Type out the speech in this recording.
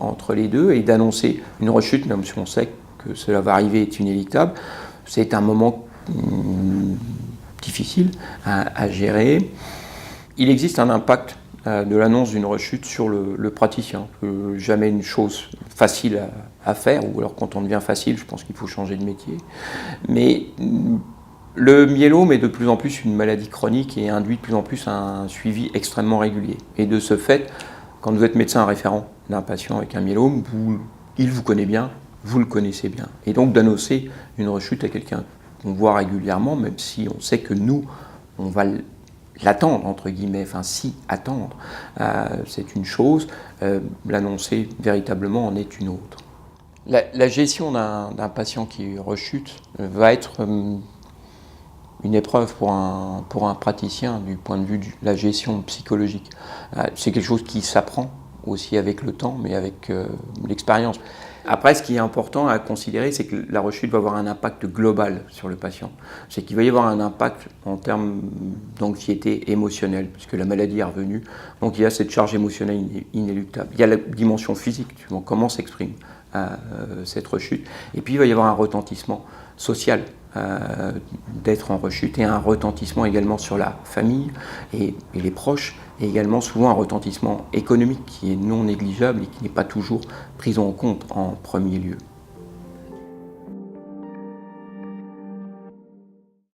entre les deux et d'annoncer une rechute, même si on sait que cela va arriver, est inéluctable. C'est un moment difficile à gérer. Il existe un impact de l'annonce d'une rechute sur le praticien. Jamais une chose facile à faire, ou alors quand on devient facile, je pense qu'il faut changer de métier. Mais le myélome est de plus en plus une maladie chronique et induit de plus en plus un suivi extrêmement régulier. Et de ce fait, quand vous êtes médecin référent d'un patient avec un myélome, il vous connaît bien, vous le connaissez bien. Et donc d'annoncer une rechute à quelqu'un qu'on voit régulièrement, même si on sait que nous, on va l'attendre, entre guillemets, enfin s'y attendre, c'est une chose, l'annoncer véritablement en est une autre. La gestion d'un patient qui rechute va être une épreuve pour un praticien du point de vue de la gestion psychologique. C'est quelque chose qui s'apprend aussi avec le temps, mais avec l'expérience. Après, ce qui est important à considérer, c'est que la rechute va avoir un impact global sur le patient. C'est qu'il va y avoir un impact en termes d'anxiété émotionnelle, puisque la maladie est revenue. Donc il y a cette charge émotionnelle inéluctable. Il y a la dimension physique, comment s'exprime cette rechute. Et puis il va y avoir un retentissement social d'être en rechute et un retentissement également sur la famille et les proches, et également souvent un retentissement économique qui est non négligeable et qui n'est pas toujours pris en compte en premier lieu.